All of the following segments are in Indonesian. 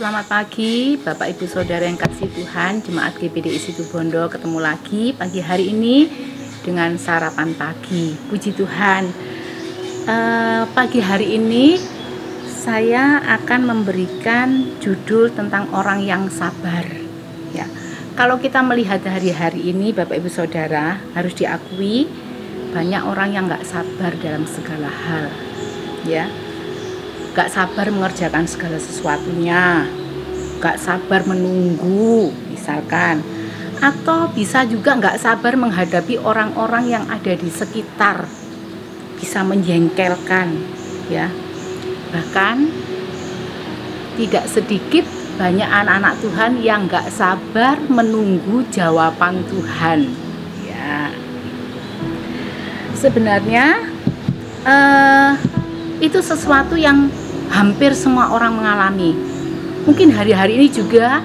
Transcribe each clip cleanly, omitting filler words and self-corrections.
selamat pagi Bapak Ibu Saudara yang kasih Tuhan, Jemaat GBDI Situbondo. Ketemu lagi pagi hari ini dengan sarapan pagi. Puji Tuhan, pagi hari ini saya akan memberikan judul tentang orang yang sabar. Ya, kalau kita melihat hari-hari ini Bapak Ibu Saudara, harus diakui banyak orang yang nggak sabar dalam segala hal. Ya, gak sabar mengerjakan segala sesuatunya, gak sabar menunggu misalkan, atau bisa juga gak sabar menghadapi orang-orang yang ada di sekitar, bisa menjengkelkan, ya. Bahkan tidak sedikit banyak anak-anak Tuhan yang gak sabar menunggu jawaban Tuhan, ya. Sebenarnya itu sesuatu yang hampir semua orang mengalami. Mungkin hari-hari ini juga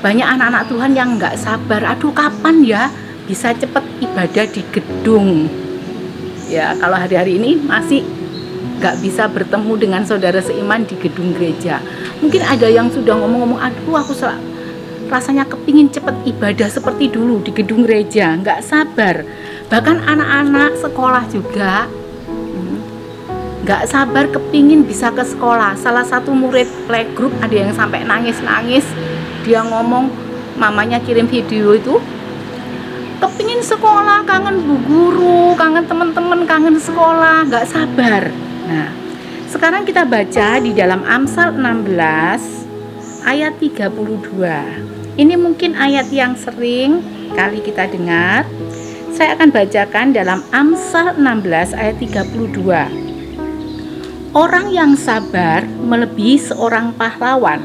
banyak anak-anak Tuhan yang nggak sabar. Aduh, kapan ya bisa cepat ibadah di gedung? Ya, kalau hari-hari ini masih nggak bisa bertemu dengan saudara seiman di gedung gereja. Mungkin ada yang sudah ngomong-ngomong, aduh aku rasanya kepingin cepat ibadah seperti dulu di gedung gereja. Nggak sabar. Bahkan anak-anak sekolah juga gak sabar kepingin bisa ke sekolah. Salah satu murid playgroup ada yang sampai nangis-nangis. Dia ngomong, mamanya kirim video itu, kepingin sekolah, kangen bu guru, kangen teman-teman, kangen sekolah, gak sabar. Nah, sekarang kita baca di dalam Amsal 16 ayat 32. Ini mungkin ayat yang sering kali kita dengar. Saya akan bacakan dalam Amsal 16 ayat 32. Orang yang sabar melebihi seorang pahlawan.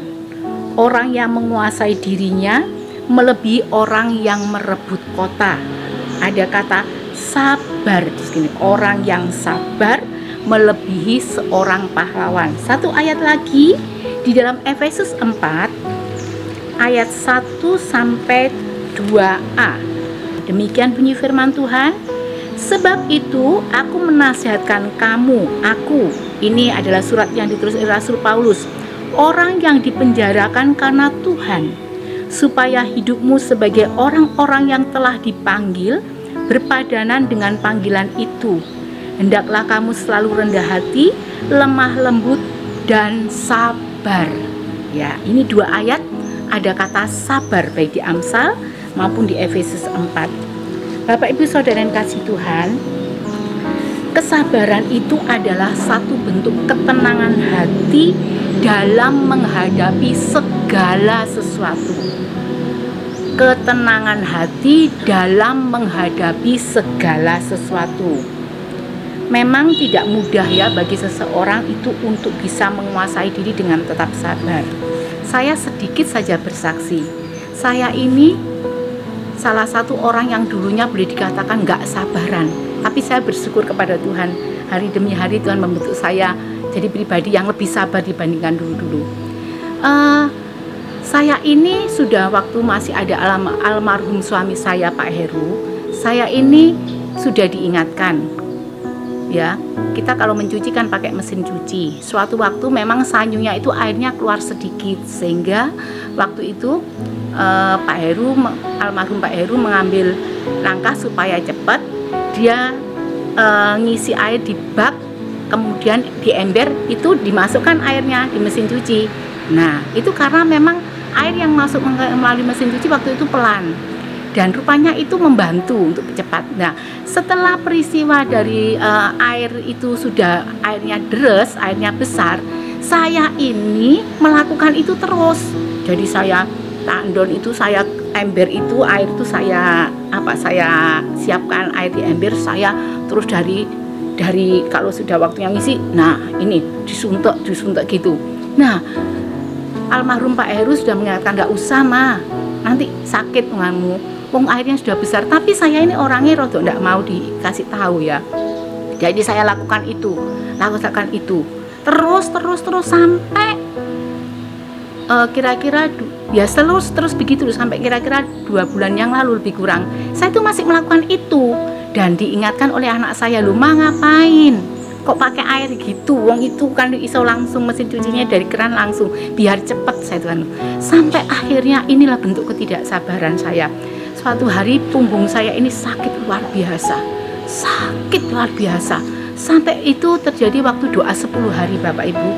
Orang yang menguasai dirinya melebihi orang yang merebut kota. Ada kata sabar di sini. Orang yang sabar melebihi seorang pahlawan. Satu ayat lagi di dalam Efesus 4 ayat 1 sampai 2a. Demikian bunyi firman Tuhan. Sebab itu aku menasihatkan kamu, ini adalah surat yang ditulis oleh Rasul Paulus, orang yang dipenjarakan karena Tuhan, supaya hidupmu sebagai orang-orang yang telah dipanggil berpadanan dengan panggilan itu. Hendaklah kamu selalu rendah hati, lemah lembut, dan sabar. Ya, ini dua ayat ada kata sabar baik di Amsal maupun di Efesus 4. Bapak Ibu Saudara yang kasih Tuhan, kesabaran itu adalah satu bentuk ketenangan hati dalam menghadapi segala sesuatu. Ketenangan hati dalam menghadapi segala sesuatu. Memang tidak mudah ya bagi seseorang itu untuk bisa menguasai diri dengan tetap sabar. Saya sedikit saja bersaksi, saya ini salah satu orang yang dulunya boleh dikatakan gak sabaran, tapi saya bersyukur kepada Tuhan, hari demi hari Tuhan membentuk saya jadi pribadi yang lebih sabar dibandingkan dulu-dulu. Saya ini sudah waktu masih ada almarhum suami saya Pak Heru, saya ini sudah diingatkan, ya, kita kalau mencuci kan pakai mesin cuci. Suatu waktu memang sanyunya itu airnya keluar sedikit, sehingga waktu itu Pak Heru, almarhum Pak Heru mengambil langkah supaya cepat. Dia ngisi air di bak, kemudian di ember itu dimasukkan airnya di mesin cuci. Nah, itu karena memang air yang masuk melalui mesin cuci waktu itu pelan, dan rupanya itu membantu untuk cepat. Nah, setelah peristiwa dari air itu sudah airnya deres, airnya besar, saya ini melakukan itu terus. Jadi saya tandon itu, saya ember itu, air itu saya siapkan air di ember, saya terus dari kalau sudah waktunya ngisi, nah ini disuntuk gitu. Nah, almarhum Pak Heru sudah mengatakan nggak usah mah, nanti sakit kamu, wong airnya sudah besar. Tapi saya ini orangnya rodok nggak mau dikasih tahu ya. Jadi saya lakukan itu terus sampai kira-kira ya terus begitu sampai kira-kira 2 bulan yang lalu lebih kurang. Saya itu masih melakukan itu dan diingatkan oleh anak saya, lu mah ngapain? kok pakai air gitu, wong itu kan iso langsung mesin cucinya dari keran langsung, biar cepet saya Tuhan. Sampai akhirnya inilah bentuk ketidaksabaran saya. Suatu hari punggung saya ini sakit luar biasa, sampai itu terjadi waktu doa 10 hari Bapak Ibu.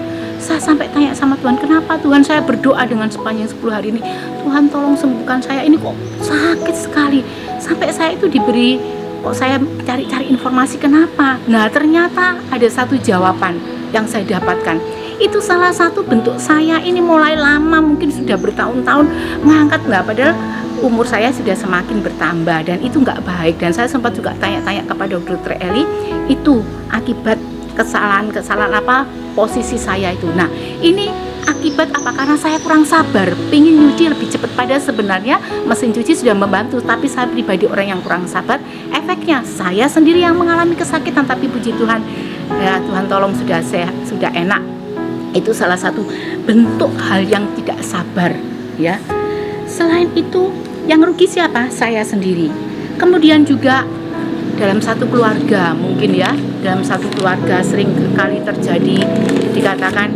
Saya sampai tanya sama Tuhan, kenapa Tuhan saya berdoa dengan sepanjang 10 hari ini, Tuhan tolong sembuhkan saya, ini kok sakit sekali. Sampai saya itu diberi, kok saya cari-cari informasi kenapa. Nah ternyata ada satu jawaban yang saya dapatkan. Itu salah satu bentuk saya ini mulai lama, mungkin sudah bertahun-tahun mengangkat Mbak, padahal umur saya sudah semakin bertambah dan itu nggak baik. Dan saya sempat juga tanya-tanya kepada Dr. Eli, itu akibat kesalahan apa posisi saya itu. Nah ini akibat apa? Karena saya kurang sabar, pingin nyuci lebih cepat. Padahal sebenarnya mesin cuci sudah membantu, tapi saya pribadi orang yang kurang sabar. Efeknya saya sendiri yang mengalami kesakitan, tapi puji Tuhan, ya Tuhan tolong sudah sehat, sudah enak. Itu salah satu bentuk hal yang tidak sabar, ya. Selain itu, yang rugi siapa? Saya sendiri. Kemudian juga dalam satu keluarga, mungkin ya, dalam satu keluarga sering kali terjadi, dikatakan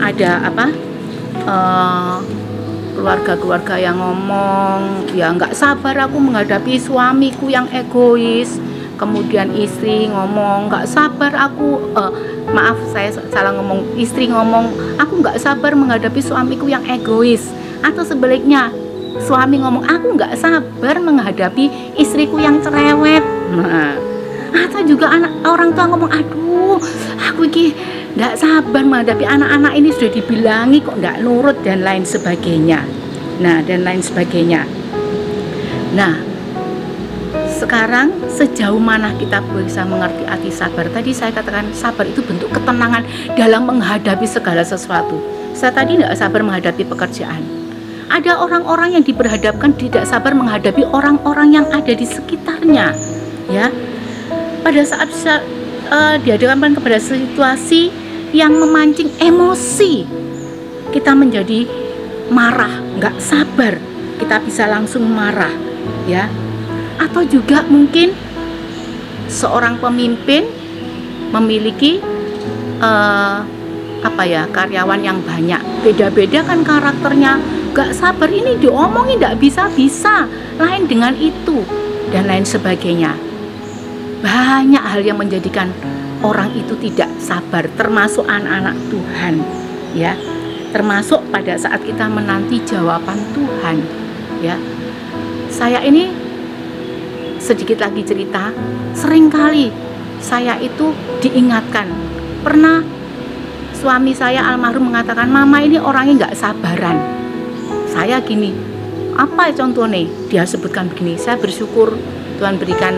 ada apa, keluarga-keluarga yang ngomong, ya nggak sabar aku menghadapi suamiku yang egois. Kemudian istri ngomong, nggak sabar aku, maaf saya salah ngomong, istri ngomong, aku nggak sabar menghadapi suamiku yang egois. Atau sebaliknya, suami ngomong, aku nggak sabar menghadapi istriku yang cerewet. Nah, atau juga orang tua ngomong, aduh aku ini nggak sabar menghadapi anak-anak ini, sudah dibilangi kok nggak nurut, dan lain sebagainya. Nah, sekarang sejauh mana kita bisa mengerti arti sabar? Tadi saya katakan sabar itu bentuk ketenangan dalam menghadapi segala sesuatu. Saya tadi tidak sabar menghadapi pekerjaan. Ada orang-orang yang diperhadapkan tidak sabar menghadapi orang-orang yang ada di sekitarnya, ya. Pada saat dihadapkan kepada situasi yang memancing emosi, kita menjadi marah, nggak sabar, kita bisa langsung marah, ya. Atau juga mungkin seorang pemimpin memiliki karyawan yang banyak, beda-beda kan karakternya, nggak sabar, ini diomongin nggak bisa, lain dengan itu dan lain sebagainya. Banyak hal yang menjadikan orang itu tidak sabar, termasuk anak-anak Tuhan, ya, termasuk pada saat kita menanti jawaban Tuhan, ya. Saya ini sedikit lagi cerita, seringkali saya itu diingatkan. Pernah suami saya almarhum mengatakan, mama ini orangnya nggak sabaran. Saya gini, apa contohnya? Dia sebutkan begini, saya bersyukur Tuhan berikan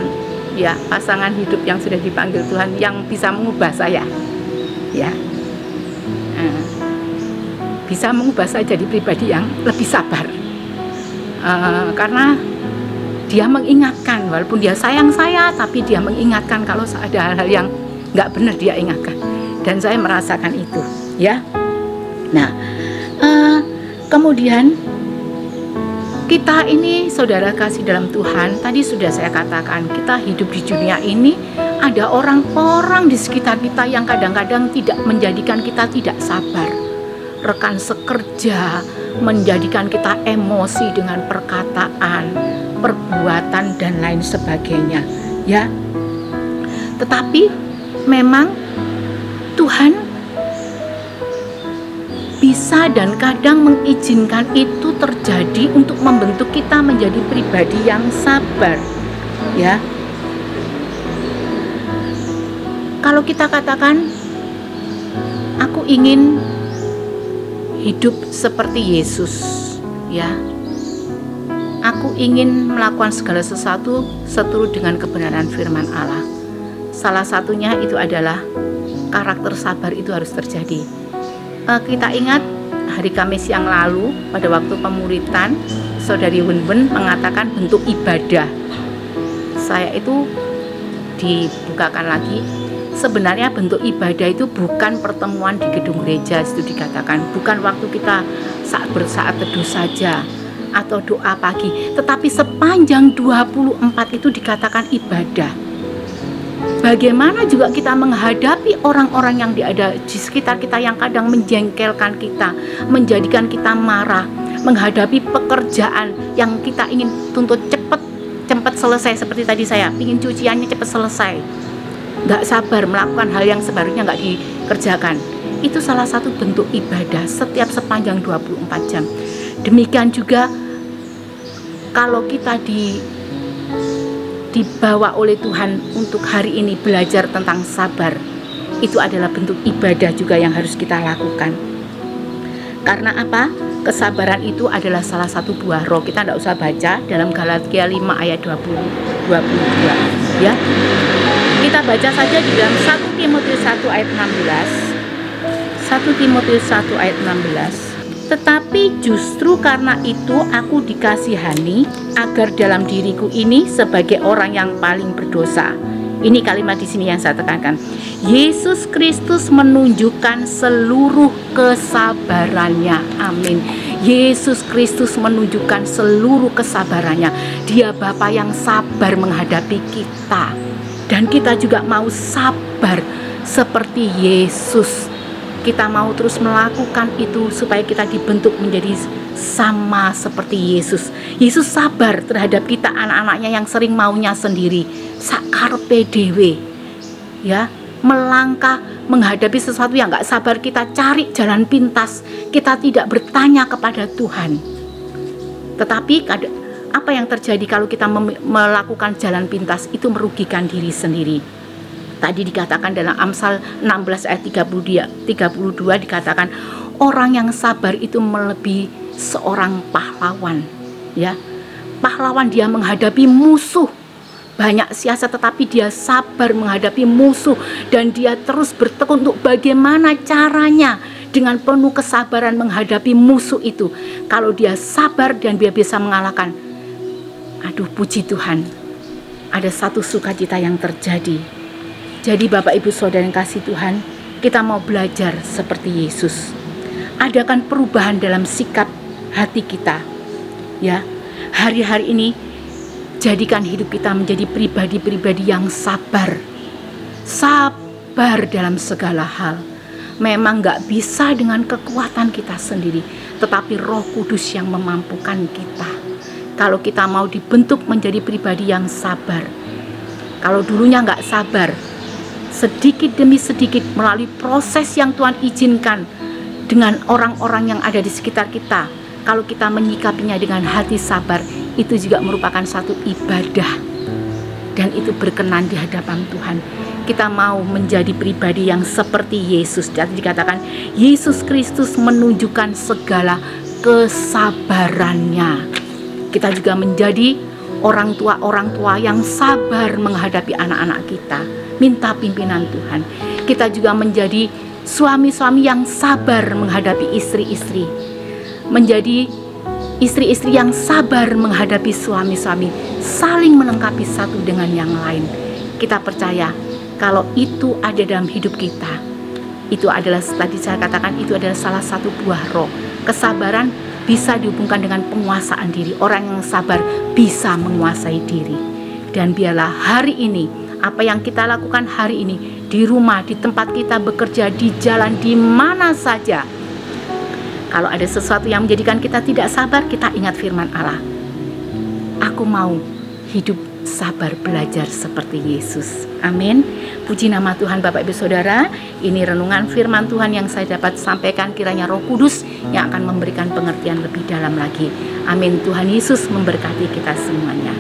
ya pasangan hidup yang sudah dipanggil Tuhan yang bisa mengubah saya, ya, bisa mengubah saya jadi pribadi yang lebih sabar, karena dia mengingatkan, walaupun dia sayang saya, tapi dia mengingatkan kalau ada hal-hal yang nggak benar, dia ingatkan, dan saya merasakan itu, ya. Nah, kemudian kita ini saudara kasih dalam Tuhan, tadi sudah saya katakan, kita hidup di dunia ini, ada orang-orang di sekitar kita yang kadang-kadang tidak menjadikan kita tidak sabar. Rekan sekerja menjadikan kita emosi dengan perkataan, perbuatan, dan lain sebagainya, ya. Tetapi memang Tuhan bisa dan kadang mengizinkan itu terjadi untuk membentuk kita menjadi pribadi yang sabar, ya. Kalau kita katakan, aku ingin hidup seperti Yesus, ya, aku ingin melakukan segala sesuatu seturut dengan kebenaran firman Allah. Salah satunya itu adalah karakter sabar itu harus terjadi. Kita ingat hari Kamis yang lalu pada waktu pemuritan, Saudari Wenwen mengatakan bentuk ibadah. Saya itu dibukakan lagi. Sebenarnya bentuk ibadah itu bukan pertemuan di gedung gereja, itu dikatakan, bukan waktu kita saat teduh saja atau doa pagi, tetapi sepanjang 24 itu dikatakan ibadah. Bagaimana juga kita menghadapi orang-orang yang ada di sekitar kita yang kadang menjengkelkan kita, menjadikan kita marah, menghadapi pekerjaan yang kita ingin tuntut cepat selesai. Seperti tadi saya ingin cuciannya cepat selesai, nggak sabar melakukan hal yang sebaliknya nggak dikerjakan. Itu salah satu bentuk ibadah setiap sepanjang 24 jam. Demikian juga kalau kita dibawa oleh Tuhan untuk hari ini belajar tentang sabar, itu adalah bentuk ibadah juga yang harus kita lakukan. Karena apa? Kesabaran itu adalah salah satu buah roh. Kita tidak usah baca dalam Galatia 5 ayat 22 ya. Kita baca saja di dalam 1 Timotius 1 ayat 16. 1 Timotius 1 ayat 16. Tetapi justru karena itu aku dikasihani, agar dalam diriku ini sebagai orang yang paling berdosa. Ini kalimat di sini yang saya tekankan. Yesus Kristus menunjukkan seluruh kesabarannya. Amin. Yesus Kristus menunjukkan seluruh kesabarannya. Dia Bapa yang sabar menghadapi kita. Dan kita juga mau sabar seperti Yesus. Kita mau terus melakukan itu supaya kita dibentuk menjadi sama seperti Yesus. Yesus sabar terhadap kita anak-anaknya yang sering maunya sendiri, sakarpe dewe, ya, melangkah menghadapi sesuatu yang gak sabar. Kita cari jalan pintas, kita tidak bertanya kepada Tuhan. Tetapi apa yang terjadi kalau kita melakukan jalan pintas? Itu merugikan diri sendiri. Tadi dikatakan dalam Amsal 16 ayat 32 dikatakan orang yang sabar itu melebihi seorang pahlawan, ya. Pahlawan dia menghadapi musuh, banyak siasat tetapi dia sabar menghadapi musuh, dan dia terus bertekun untuk bagaimana caranya dengan penuh kesabaran menghadapi musuh itu. Kalau dia sabar dan dia bisa mengalahkan, aduh puji Tuhan, ada satu sukacita yang terjadi. Jadi Bapak Ibu Saudara yang kasih Tuhan, kita mau belajar seperti Yesus. Adakan perubahan dalam sikap hati kita, ya. Hari-hari ini jadikan hidup kita menjadi pribadi-pribadi yang sabar. Sabar dalam segala hal. Memang gak bisa dengan kekuatan kita sendiri, tetapi Roh Kudus yang memampukan kita. Kalau kita mau dibentuk menjadi pribadi yang sabar. Kalau dulunya gak sabar, sedikit demi sedikit melalui proses yang Tuhan izinkan dengan orang-orang yang ada di sekitar kita, kalau kita menyikapinya dengan hati sabar, itu juga merupakan satu ibadah dan itu berkenan di hadapan Tuhan. Kita mau menjadi pribadi yang seperti Yesus. Jadi dikatakan Yesus Kristus menunjukkan segala kesabarannya. Kita juga menjadi orang tua yang sabar menghadapi anak-anak kita. Minta pimpinan Tuhan. Kita juga menjadi suami-suami yang sabar menghadapi istri-istri. Menjadi istri-istri yang sabar menghadapi suami-suami. Saling melengkapi satu dengan yang lain. Kita percaya kalau itu ada dalam hidup kita, itu adalah, tadi saya katakan, itu adalah salah satu buah roh. Kesabaran bisa dihubungkan dengan penguasaan diri. Orang yang sabar bisa menguasai diri. Dan biarlah hari ini, apa yang kita lakukan hari ini, di rumah, di tempat kita bekerja, di jalan, di mana saja, kalau ada sesuatu yang menjadikan kita tidak sabar, kita ingat firman Allah. Aku mau hidup sabar, belajar seperti Yesus. Amin. Puji nama Tuhan. Bapak Ibu Saudara, ini renungan firman Tuhan yang saya dapat sampaikan. Kiranya Roh Kudus yang akan memberikan pengertian lebih dalam lagi. Amin. Tuhan Yesus memberkati kita semuanya.